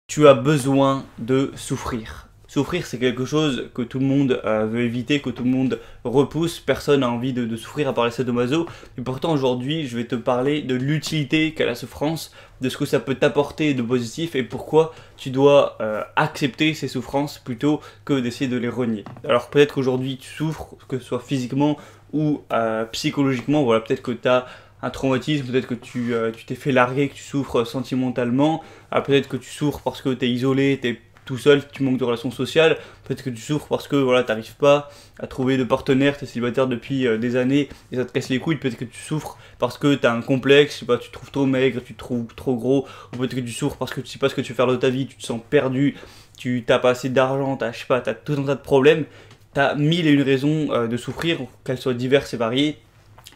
Tu as besoin de souffrir. Souffrir, c'est quelque chose que tout le monde veut éviter, que tout le monde repousse. Personne n'a envie de souffrir à part les sadomaso. Et pourtant, aujourd'hui, je vais te parler de l'utilité qu'a la souffrance, de ce que ça peut t'apporter de positif et pourquoi tu dois accepter ces souffrances plutôt que d'essayer de les renier. Alors peut-être qu'aujourd'hui, tu souffres, que ce soit physiquement ou psychologiquement. Voilà, peut-être que tu as un traumatisme, peut-être que tu t'es fait larguer, que tu souffres sentimentalement, peut-être que tu souffres parce que tu es isolé, tu es tout seul, tu manques de relations sociales, peut-être que tu souffres parce que voilà, tu n'arrives pas à trouver de partenaire, tu es célibataire depuis des années et ça te casse les couilles, peut-être que tu souffres parce que tu as un complexe, je sais pas, tu te trouves trop maigre, tu te trouves trop gros, ou peut-être que tu souffres parce que tu sais pas ce que tu veux faire de ta vie, tu te sens perdu, tu n'as pas assez d'argent, je sais pas, tu as tout un tas de problèmes, tu as mille et une raisons de souffrir, qu'elles soient diverses et variées.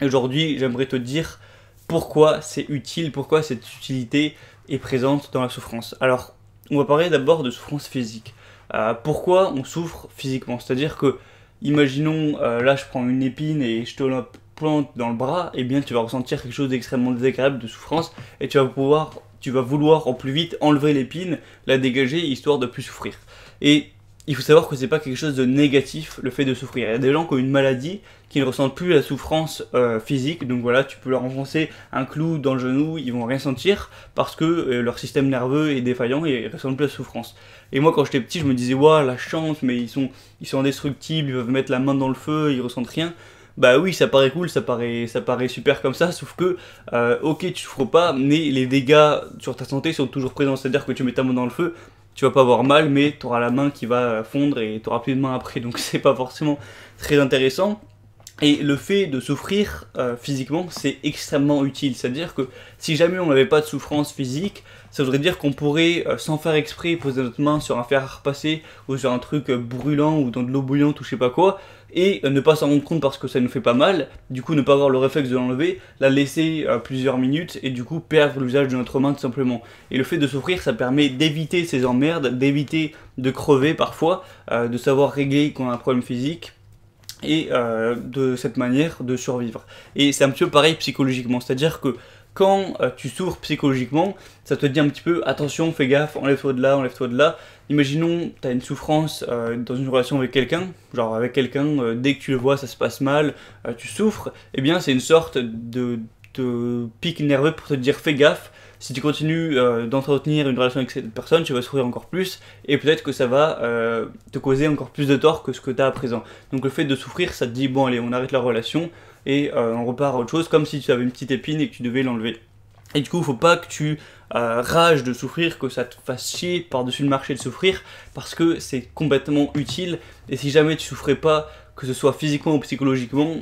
Aujourd'hui, j'aimerais te dire pourquoi c'est utile, pourquoi cette utilité est présente dans la souffrance. Alors, on va parler d'abord de souffrance physique. Pourquoi on souffre physiquement? C'est-à-dire que, imaginons, là je prends une épine et je te la plante dans le bras, et bien tu vas ressentir quelque chose d'extrêmement désagréable, de souffrance, et tu vas vouloir au plus vite enlever l'épine, la dégager, histoire de plus souffrir. Et il faut savoir que c'est pas quelque chose de négatif, le fait de souffrir. Il y a des gens qui ont une maladie qui ne ressentent plus la souffrance physique, donc voilà, tu peux leur enfoncer un clou dans le genou, ils vont rien sentir parce que leur système nerveux est défaillant et ils ressentent plus la souffrance. Et moi, quand j'étais petit, je me disais, waouh, la chance, mais ils sont indestructibles, ils peuvent mettre la main dans le feu, ils ressentent rien. Bah oui, ça paraît cool, ça paraît super comme ça, sauf que, ok, tu souffres pas, mais les dégâts sur ta santé sont toujours présents, c'est-à-dire que tu mets ta main dans le feu, tu vas pas avoir mal, mais tu auras la main qui va fondre et tu auras plus de main après, donc c'est pas forcément très intéressant. Et le fait de souffrir physiquement, c'est extrêmement utile. C'est-à-dire que si jamais on n'avait pas de souffrance physique, ça voudrait dire qu'on pourrait, sans faire exprès, poser notre main sur un fer à repasser ou sur un truc brûlant ou dans de l'eau bouillante ou je sais pas quoi, et ne pas s'en rendre compte parce que ça nous fait pas mal, du coup ne pas avoir le réflexe de l'enlever, la laisser plusieurs minutes et du coup perdre l'usage de notre main tout simplement. Et le fait de souffrir, ça permet d'éviter ces emmerdes, d'éviter de crever parfois, de savoir régler quand on a un problème physique, et de cette manière de survivre. Et c'est un petit peu pareil psychologiquement, c'est-à-dire que quand tu souffres psychologiquement, ça te dit un petit peu attention, fais gaffe, enlève-toi de là, enlève-toi de là. Imaginons, tu as une souffrance dans une relation avec quelqu'un, genre avec quelqu'un, dès que tu le vois, ça se passe mal, tu souffres, et bien c'est une sorte de pic nerveux pour te dire fais gaffe. Si tu continues d'entretenir une relation avec cette personne, tu vas souffrir encore plus et peut-être que ça va te causer encore plus de tort que ce que tu as à présent. Donc le fait de souffrir, ça te dit bon allez, on arrête la relation et on repart à autre chose, comme si tu avais une petite épine et que tu devais l'enlever. Et du coup, il faut pas que tu rages de souffrir, que ça te fasse chier par-dessus le marché de souffrir, parce que c'est complètement utile. Et si jamais tu souffrais pas, que ce soit physiquement ou psychologiquement,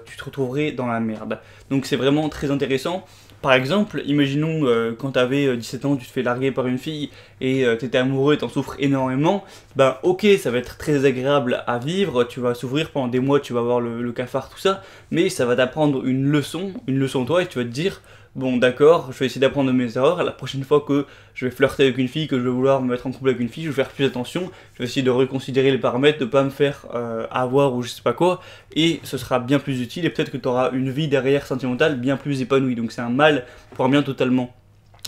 tu te retrouverais dans la merde. Donc c'est vraiment très intéressant. Par exemple, imaginons quand tu avais 17 ans, tu te fais larguer par une fille et tu étais amoureux et t'en souffres énormément, ben ok, ça va être très désagréable à vivre, tu vas souffrir pendant des mois, tu vas avoir le cafard, tout ça, mais ça va t'apprendre une leçon toi et tu vas te dire, bon d'accord, je vais essayer d'apprendre de mes erreurs, la prochaine fois que je vais flirter avec une fille, que je vais vouloir me mettre en couple avec une fille, je vais faire plus attention, je vais essayer de reconsidérer les paramètres, de pas me faire avoir ou je sais pas quoi, et ce sera bien plus utile et peut-être que tu auras une vie derrière sentimentale bien plus épanouie, donc c'est un mal pour un bien totalement.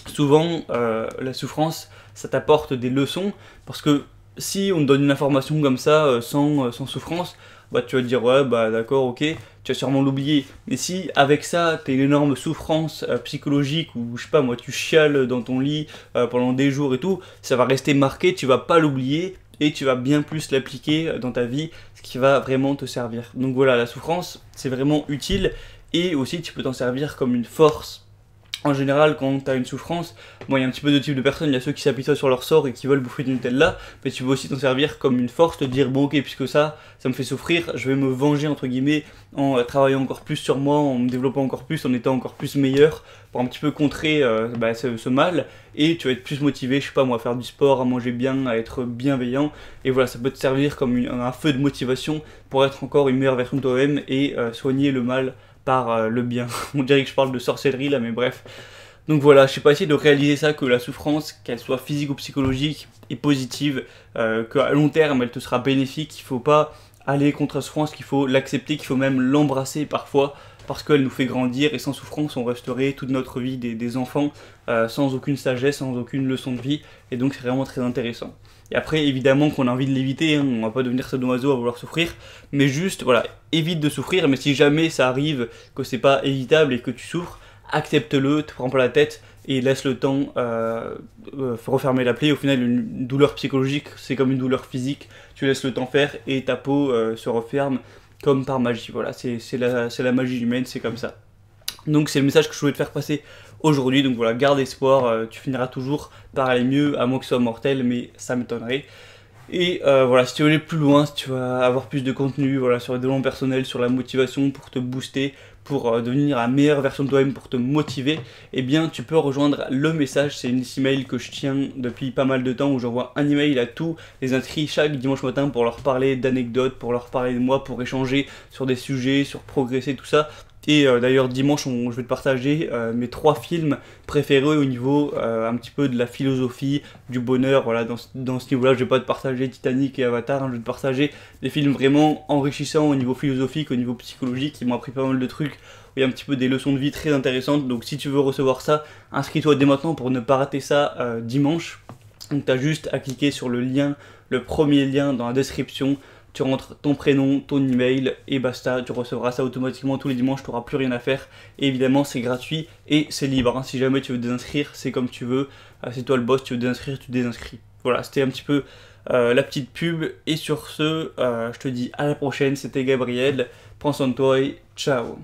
Souvent, la souffrance, ça t'apporte des leçons, parce que si on te donne une information comme ça, sans souffrance, bah tu vas te dire ouais bah d'accord ok, tu vas sûrement l'oublier. Mais si avec ça t'as une énorme souffrance psychologique ou je sais pas moi tu chiales dans ton lit pendant des jours et tout, ça va rester marqué, tu vas pas l'oublier et tu vas bien plus l'appliquer dans ta vie, ce qui va vraiment te servir. Donc voilà, la souffrance c'est vraiment utile et aussi tu peux t'en servir comme une force. En général, quand tu as une souffrance, bon, il y a un petit peu de type de personnes, il y a ceux qui s'apitoient sur leur sort et qui veulent bouffer d'une telle là, mais tu peux aussi t'en servir comme une force, te dire bon ok, puisque ça me fait souffrir, je vais me venger entre guillemets en travaillant encore plus sur moi, en me développant encore plus, en étant encore plus meilleur, pour un petit peu contrer ce mal, et tu vas être plus motivé, je sais pas moi, à faire du sport, à manger bien, à être bienveillant, et voilà, ça peut te servir comme un feu de motivation pour être encore une meilleure version de toi-même et soigner le mal par le bien. On dirait que je parle de sorcellerie là, mais bref. Donc voilà, je sais pas, essayer de réaliser ça, que la souffrance, qu'elle soit physique ou psychologique, est positive, qu'à long terme elle te sera bénéfique, qu'il faut pas aller contre la souffrance, qu'il faut l'accepter, qu'il faut même l'embrasser parfois, parce qu'elle nous fait grandir et sans souffrance on resterait toute notre vie des enfants sans aucune sagesse, sans aucune leçon de vie, et donc c'est vraiment très intéressant. Et après évidemment qu'on a envie de l'éviter, hein, on va pas devenir sadomaso à vouloir souffrir, mais juste voilà, évite de souffrir, mais si jamais ça arrive que c'est pas évitable et que tu souffres, accepte-le, te prends pas la tête et laisse le temps refermer la plaie. Au final une douleur psychologique c'est comme une douleur physique, tu laisses le temps faire et ta peau se referme comme par magie. Voilà, c'est la magie humaine, c'est comme ça. Donc c'est le message que je voulais te faire passer aujourd'hui, donc voilà, garde espoir, tu finiras toujours par aller mieux, à moins que ce soit mortel, mais ça m'étonnerait. Et voilà, si tu veux aller plus loin, si tu vas avoir plus de contenu voilà, sur le développement personnel, sur la motivation pour te booster, pour devenir la meilleure version de toi-même, pour te motiver, eh bien tu peux rejoindre le message. C'est une email que je tiens depuis pas mal de temps où j'envoie un email à tous les inscrits chaque dimanche matin pour leur parler d'anecdotes, pour leur parler de moi, pour échanger sur des sujets, sur progresser, tout ça. Et d'ailleurs dimanche je vais te partager mes 3 films préférés au niveau un petit peu de la philosophie, du bonheur, voilà, dans ce niveau là je vais pas te partager Titanic et Avatar, hein, je vais te partager des films vraiment enrichissants au niveau philosophique, au niveau psychologique, qui m'ont appris pas mal de trucs, où il y a un petit peu des leçons de vie très intéressantes. Donc si tu veux recevoir ça, inscris-toi dès maintenant pour ne pas rater ça dimanche. Donc tu as juste à cliquer sur le lien, le premier lien dans la description. Tu rentres ton prénom, ton email et basta, tu recevras ça automatiquement tous les dimanches, tu n'auras plus rien à faire. Et évidemment c'est gratuit et c'est libre, hein. Si jamais tu veux désinscrire, c'est comme tu veux, c'est toi le boss, tu veux désinscrire, tu désinscris. Voilà, c'était un petit peu la petite pub, et sur ce, je te dis à la prochaine, c'était Gabriel, prends soin de toi et ciao.